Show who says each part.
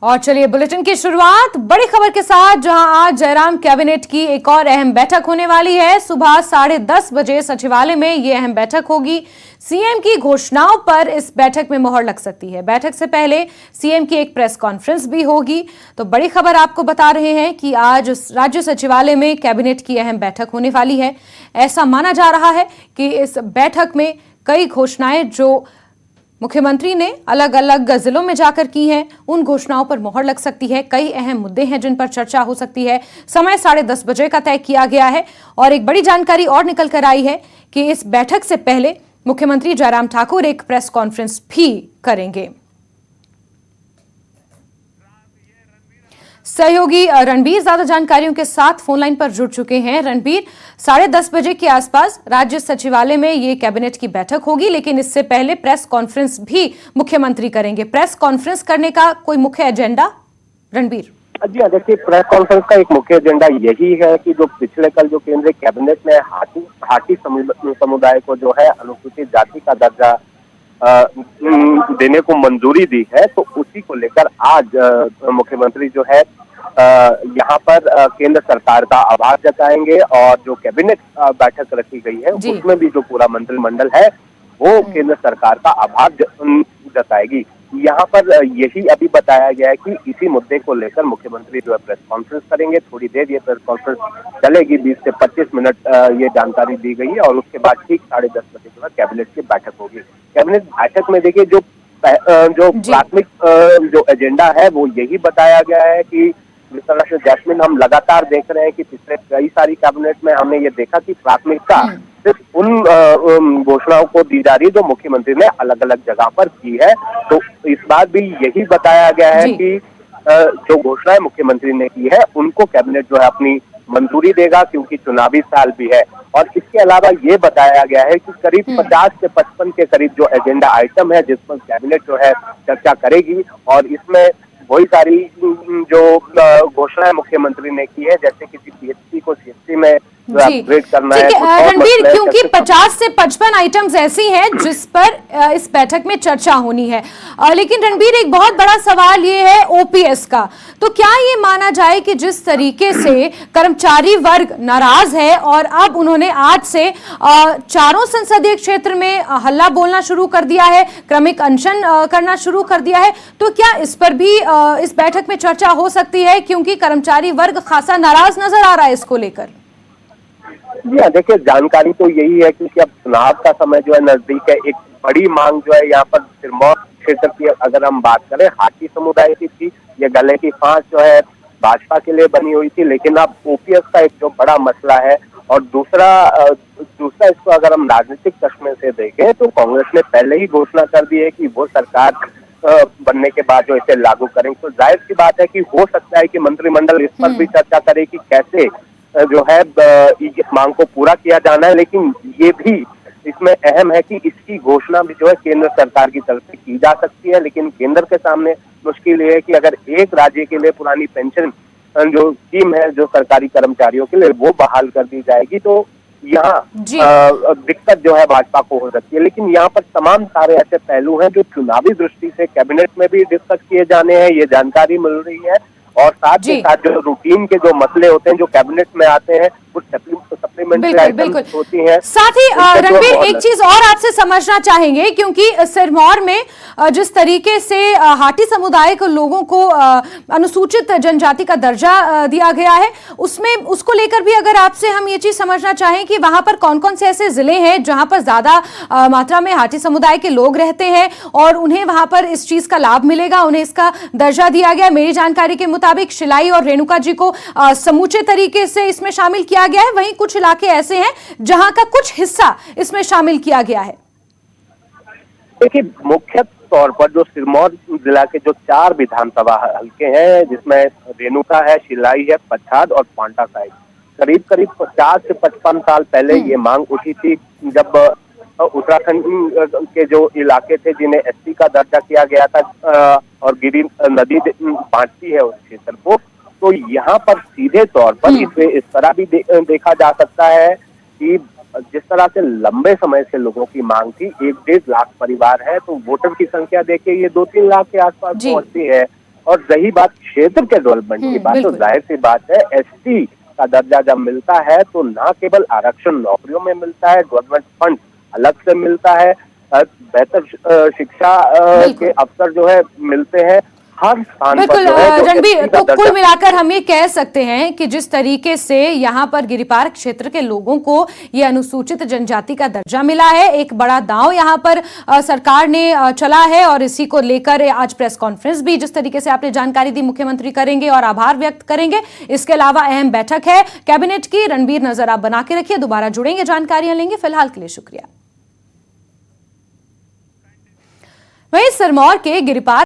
Speaker 1: और चलिए बुलेटिन की शुरुआत बड़ी खबर के साथ, जहां आज जयराम कैबिनेट की एक और अहम बैठक होने वाली है। सुबह 10:30 बजे सचिवालय में ये अहम बैठक होगी। सीएम की घोषणाओं पर इस बैठक में मोहर लग सकती है। बैठक से पहले सीएम की एक प्रेस कॉन्फ्रेंस भी होगी। तो बड़ी खबर आपको बता रहे हैं कि आज राज्य सचिवालय में कैबिनेट की अहम बैठक होने वाली है। ऐसा माना जा रहा है कि इस बैठक में कई घोषणाएं जो मुख्यमंत्री ने अलग अलग जिलों में जाकर की हैं, उन घोषणाओं पर मोहर लग सकती है। कई अहम मुद्दे हैं जिन पर चर्चा हो सकती है। समय 10:30 बजे का तय किया गया है। और एक बड़ी जानकारी और निकल कर आई है कि इस बैठक से पहले मुख्यमंत्री जयराम ठाकुर एक प्रेस कॉन्फ्रेंस भी करेंगे। सहयोगी रणबीर ज्यादा जानकारियों के साथ फोन लाइन पर जुड़ चुके हैं। रणबीर, 10:30 बजे के आसपास राज्य सचिवालय में ये कैबिनेट की बैठक होगी, लेकिन इससे पहले प्रेस कॉन्फ्रेंस भी मुख्यमंत्री करेंगे। प्रेस कॉन्फ्रेंस करने का कोई मुख्य एजेंडा? रणबीर
Speaker 2: जी हाँ, देखिए, प्रेस कॉन्फ्रेंस का एक मुख्य एजेंडा यही है कि जो पिछले कल जो केंद्रीय कैबिनेट ने हाटी समुदाय को जो है अनुसूचित जाति का दर्जा देने को मंजूरी दी है, तो उसी को लेकर आज मुख्यमंत्री जो है यहाँ पर केंद्र सरकार का आभार जताएंगे। और जो कैबिनेट बैठक रखी गई है उसमें भी जो पूरा मंत्रिमंडल है वो केंद्र सरकार का आभार जताएगी। यहाँ पर यही अभी बताया गया है कि इसी मुद्दे को लेकर मुख्यमंत्री जो है प्रेस कॉन्फ्रेंस करेंगे। थोड़ी देर ये प्रेस कॉन्फ्रेंस चलेगी, 20 से 25 मिनट ये जानकारी दी गई है। और उसके बाद ठीक 10:30 बजे जो है कैबिनेट की बैठक होगी। कैबिनेट बैठक में देखिए जो प्राथमिक जो एजेंडा है वो यही बताया गया है कि जिस तरह से जैस्मिन हम लगातार देख रहे हैं कि पिछले कई सारी कैबिनेट में हमने ये देखा कि प्राथमिकता सिर्फ उन घोषणाओं को दी जा रही है जो मुख्यमंत्री ने अलग अलग जगह पर की है। तो इस बार भी यही बताया गया है कि जो घोषणाएं मुख्यमंत्री ने की है उनको कैबिनेट जो है अपनी मंजूरी देगा, क्योंकि चुनावी साल भी है। और इसके अलावा ये बताया गया है कि करीब 50 से 55 के करीब जो एजेंडा आइटम है जिस पर कैबिनेट जो है चर्चा करेगी। और इसमें वही सारी जो घोषणाएं मुख्यमंत्री ने की है, जैसे किसी पीएचसी को सीएचसी में अपग्रेड करना है।
Speaker 1: रणबीर, क्योंकि 50 से 55 आइटम्स ऐसी हैं जिस पर इस बैठक में चर्चा होनी है। लेकिन रणबीर, एक बहुत बड़ा सवाल ये है ओपीएस का। तो क्या ये माना जाए कि जिस तरीके से कर्मचारी वर्ग नाराज है और अब उन्होंने आज से चारों संसदीय क्षेत्र में हल्ला बोलना शुरू कर दिया है, क्रमिक अनशन करना शुरू कर दिया है, तो क्या इस पर भी इस बैठक में चर्चा हो सकती है? क्योंकि कर्मचारी वर्ग खासा नाराज नजर आ रहा है इसको लेकर।
Speaker 2: जी हाँ, देखिए, जानकारी तो यही है क्योंकि अब चुनाव का समय जो है नजदीक है। एक बड़ी मांग जो है यहाँ पर सिरमौर क्षेत्र की अगर हम बात करें, हाटी समुदाय की थी। ये गले की फांस जो है भाजपा के लिए बनी हुई थी, लेकिन अब ओपीएस का एक जो बड़ा मसला है। और दूसरा इसको अगर हम राजनीतिक चश्मे से देखें तो कांग्रेस ने पहले ही घोषणा कर दी है कि वो सरकार बनने के बाद जो इसे लागू करेंगे। तो जाहिर सी बात है कि हो सकता है कि मंत्रिमंडल इस पर भी चर्चा करे कि कैसे जो है इस मांग को पूरा किया जाना है। लेकिन ये भी इसमें अहम है कि इसकी घोषणा भी जो है केंद्र सरकार की तरफ से की जा सकती है। लेकिन केंद्र के सामने मुश्किल ये है कि अगर एक राज्य के लिए पुरानी पेंशन जो स्कीम है जो सरकारी कर्मचारियों के लिए वो बहाल कर दी जाएगी, तो यहाँ दिक्कत जो है भाजपा को हो सकती है। लेकिन यहाँ पर तमाम सारे ऐसे पहलू हैं जो चुनावी दृष्टि से कैबिनेट में भी डिस्कस किए जाने हैं, ये जानकारी मिल रही है। और साथ ही साथ जो रूटीन के जो मसले होते हैं जो कैबिनेट में आते हैं कुछ सप्लीमेंट्री आइटम्स होती हैं।
Speaker 1: साथ ही रणबीर, एक चीज और आपसे समझना चाहेंगे, क्योंकि सिरमौर में जिस तरीके से हाटी समुदाय को लोगों को अनुसूचित जनजाति का दर्जा दिया गया है, उसमें उसको लेकर भी अगर आपसे हम ये चीज समझना चाहें कि वहां पर कौन कौन से ऐसे जिले हैं जहां पर ज्यादा मात्रा में हाटी समुदाय के लोग रहते हैं और उन्हें वहां पर इस चीज का लाभ मिलेगा, उन्हें इसका दर्जा दिया गया। मेरी जानकारी के मुताबिक शिलाई और रेणुका जी को समूचे तरीके से इसमें शामिल किया गया है। वहीं कुछ इलाके ऐसे हैं जहां का कुछ हिस्सा इसमें शामिल किया गया है।
Speaker 2: देखिए, मुख्य तौर पर जो सिरमौर जिला के जो 4 विधानसभा हल्के हैं, जिसमें रेणुका है, शिलाई है, पच्छाद और पांटा साहिब, करीब 50 से 55 साल पहले ये मांग उठी थी जब उत्तराखंड के जो इलाके थे जिन्हें एसटी का दर्जा किया गया था और गिरी नदी बांटती है उस क्षेत्र को। तो यहाँ पर सीधे तौर पर इसे इस तरह भी देखा जा सकता है कि जिस तरह से लंबे समय से लोगों की मांग थी, 1-1.5 लाख परिवार है, तो वोटर की संख्या देखिए ये 2-3 लाख के आसपास पहुंचती है। और रही बात क्षेत्र के डेवलपमेंट की बात, तो
Speaker 1: बिल्कुल।
Speaker 2: जाहिर सी बात है एसटी का दर्जा जब मिलता है तो ना केवल आरक्षण नौकरियों में मिलता है, डेवलपमेंट फंड अलग से मिलता है, बेहतर शिक्षा के अवसर जो है मिलते हैं हर स्थान पर
Speaker 1: बिल्कुल
Speaker 2: जो है जो
Speaker 1: रणबीर,
Speaker 2: एसटी का
Speaker 1: तो कुल
Speaker 2: दर्जा।
Speaker 1: मिलाकर हम ये कह सकते हैं कि जिस तरीके से यहाँ पर गिरिपार क्षेत्र के लोगों को ये अनुसूचित जनजाति का दर्जा मिला है, एक बड़ा दांव यहाँ पर सरकार ने चला है और इसी को लेकर आज प्रेस कॉन्फ्रेंस भी जिस तरीके से आपने जानकारी दी मुख्यमंत्री करेंगे और आभार व्यक्त करेंगे। इसके अलावा अहम बैठक है कैबिनेट की। रणबीर, नजर आप बना के रखिए, दोबारा जुड़ेंगे, जानकारियां लेंगे। फिलहाल के लिए शुक्रिया। वहीं सिरमौर के गिरिपार